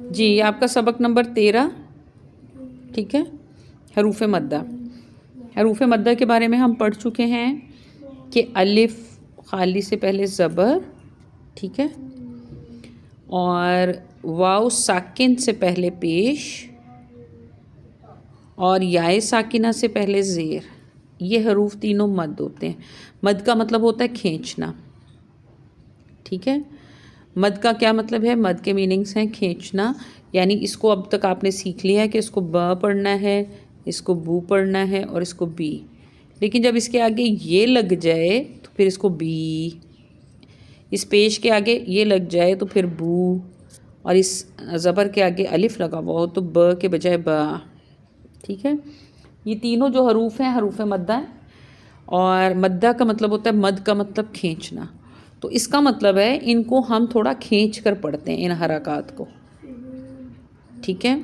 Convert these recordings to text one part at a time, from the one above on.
جی آپ کا سبق نمبر 13، ٹھیک ہے، حروف مدہ۔ حروف مدہ کے بارے میں ہم پڑھ چکے ہیں کہ الف خالی سے پہلے زبر، ٹھیک ہے، اور واو ساکن سے پہلے پیش، اور یائے ساکنہ سے پہلے زیر، یہ حروف تینوں مد ہوتے ہیں۔ مد کا مطلب ہوتا ہے کھینچنا، ٹھیک ہے۔ مد کا کیا مطلب ہے؟ مد کے میننگز ہیں کھینچنا، یعنی اس کو اب تک آپ نے سیکھ لیا ہے کہ اس کو ب پڑھنا ہے، اس کو بو پڑھنا ہے اور اس کو بی، لیکن جب اس کے آگے یہ لگ جائے تو پھر اس کو بی، اس پیش کے آگے یہ لگ جائے تو پھر بو، اور اس زبر کے آگے الف لگا ہوا ہو تو ب کے بجائے با، ٹھیک ہے۔ یہ تینوں جو حروف ہیں حروف مدہ ہیں، اور مدہ کا مطلب ہوتا ہے، مد کا مطلب کھینچنا، تو اس کا مطلب ہے ان کو ہم تھوڑا کھینچ کر پڑھتے ہیں ان حرکات کو، ٹھیک ہے۔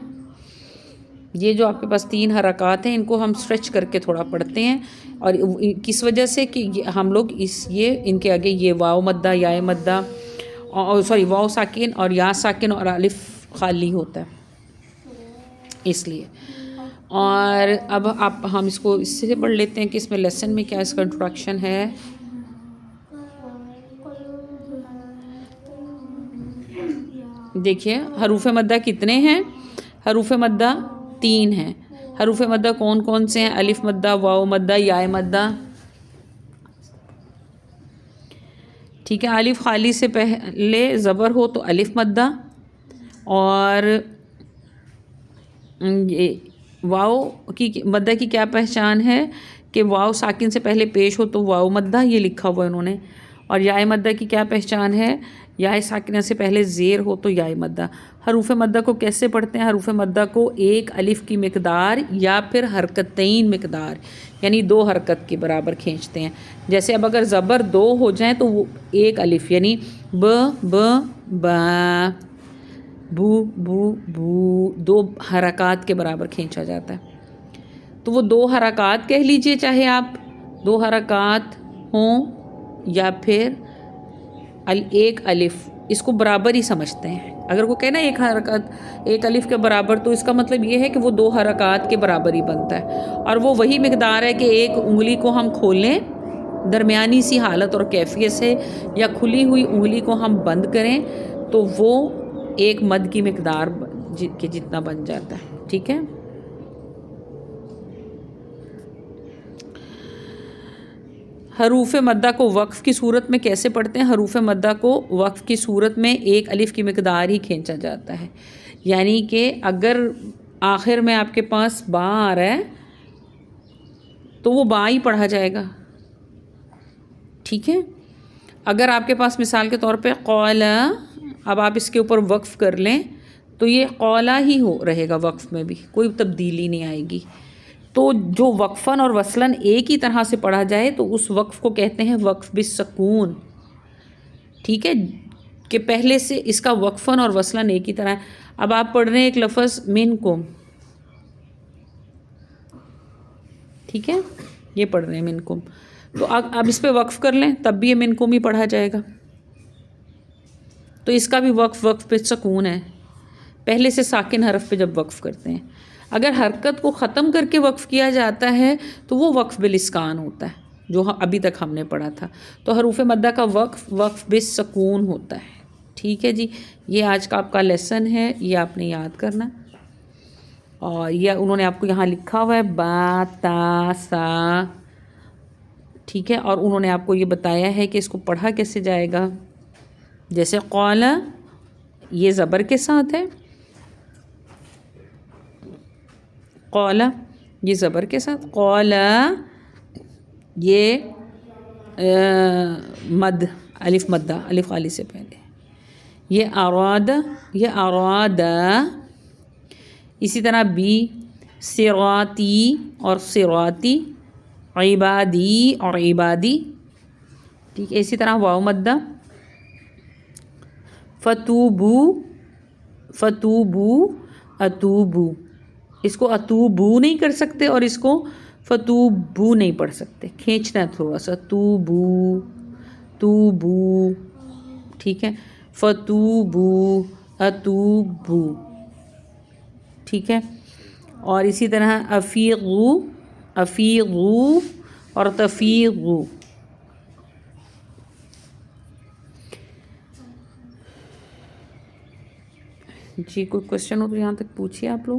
یہ جو آپ کے پاس 3 حرکات ہیں ان کو ہم اسٹریچ کر کے تھوڑا پڑھتے ہیں، اور کس وجہ سے کہ ہم لوگ ان کے آگے یہ واو مدہ، یا مدہ، سوری واو ساکن اور یا ساکن اور الف خالی ہوتا ہے، اس لیے۔ اور اب ہم اس کو اس سے پڑھ لیتے ہیں کہ اس میں لیسن میں کیا اس کا انٹروڈکشن ہے۔ دیکھیے حروف مدہ کتنے ہیں؟ حروف مدہ 3 ہیں۔ حروف مدہ کون کون سے ہیں؟ الف مدہ، واو مدہ، یا مدہ، ٹھیک ہے۔ الف خالی سے پہلے زبر ہو تو الف مدہ، اور واو کی مدہ کی کیا پہچان ہے کہ واو ساکن سے پہلے پیش ہو تو واو مدہ، یہ لکھا ہوا ہے انہوں نے۔ اور یا مدہ کی کیا پہچان ہے؟ یا ساکنہ سے پہلے زیر ہو تو یا مدہ۔ حروف مدہ کو کیسے پڑھتے ہیں؟ حروف مدہ کو ایک الف کی مقدار یا پھر حرکتین مقدار، یعنی 2 حرکت کے برابر کھینچتے ہیں۔ جیسے اب اگر زبر 2 ہو جائیں تو وہ ایک الف، یعنی ب ب با، بو بو بو، 2 حرکات کے برابر کھینچا جاتا ہے۔ تو وہ 2 حرکات کہہ لیجئے، چاہے آپ 2 حرکات ہوں یا پھر ایک الف، اس کو برابر ہی سمجھتے ہیں۔ اگر وہ کہنا ایک حرکت ایک الف کے برابر، تو اس کا مطلب یہ ہے کہ وہ 2 حرکات کے برابر ہی بنتا ہے، اور وہ وہی مقدار ہے کہ ایک انگلی کو ہم کھولیں درمیانی سی حالت اور کیفیت سے، یا کھلی ہوئی انگلی کو ہم بند کریں تو وہ ایک مد کی مقدار کے جتنا بن جاتا ہے، ٹھیک ہے۔ حروف مدہ کو وقف کی صورت میں کیسے پڑھتے ہیں؟ حروف مدہ کو وقف کی صورت میں ایک الف کی مقدار ہی کھینچا جاتا ہے، یعنی کہ اگر آخر میں آپ کے پاس با آ رہا ہے تو وہ با ہی پڑھا جائے گا، ٹھیک ہے۔ اگر آپ کے پاس مثال کے طور پہ قول، اب آپ اس کے اوپر وقف کر لیں تو یہ قولا ہی رہے گا، وقف میں بھی کوئی تبدیلی نہیں آئے گی۔ تو جو وقفاً اور وصلاً ایک ہی طرح سے پڑھا جائے تو اس وقف کو کہتے ہیں وقف بالسکون، ٹھیک ہے، کہ پہلے سے اس کا وقفاً اور وصلاً ایک ہی طرح ہے۔ اب آپ پڑھ رہے ہیں ایک لفظ منکم، ٹھیک ہے، یہ پڑھ رہے ہیں منکم، تو اب اس پہ وقف کر لیں تب بھی یہ منکم ہی پڑھا جائے گا، تو اس کا بھی وقف پہ سکون ہے، پہلے سے ساکن حرف پہ جب وقف کرتے ہیں۔ اگر حرکت کو ختم کر کے وقف کیا جاتا ہے تو وہ وقف بالاسکان ہوتا ہے، جو ابھی تک ہم نے پڑھا تھا۔ تو حروف مدہ کا وقف بالسکون ہوتا ہے، ٹھیک ہے جی۔ یہ آج کا آپ کا لیسن ہے، یہ آپ نے یاد کرنا، اور یہ انہوں نے آپ کو یہاں لکھا ہوا ہے با تا سا، ٹھیک ہے، اور انہوں نے آپ کو یہ بتایا ہے کہ اس کو پڑھا کیسے جائے گا۔ جیسے قول یہ زبر کے ساتھ ہے، قول یہ زبر کے ساتھ، قول یہ مد، الف مدہ، الف خالی سے پہلے، یہ اراد، یہ اراد، اسی طرح بی صراطی اور صراطی، عبادی اور عبادی، ٹھیک ہے، اسی طرح واو مدہ، فتوبو، فتوبو، اتوبو، اس کو اتوبو نہیں کر سکتے اور اس کو فتوبو نہیں پڑھ سکتے، کھینچنا ہے تھوڑا سا، توبو توبو، ٹھیک ہے، فتوبو اتوبو، ٹھیک ہے. اور اسی طرح افیغو، افیغو اور تفیغو. جی کوئی کوشچن ہو تو یہاں تک پوچھیے آپ لوگ.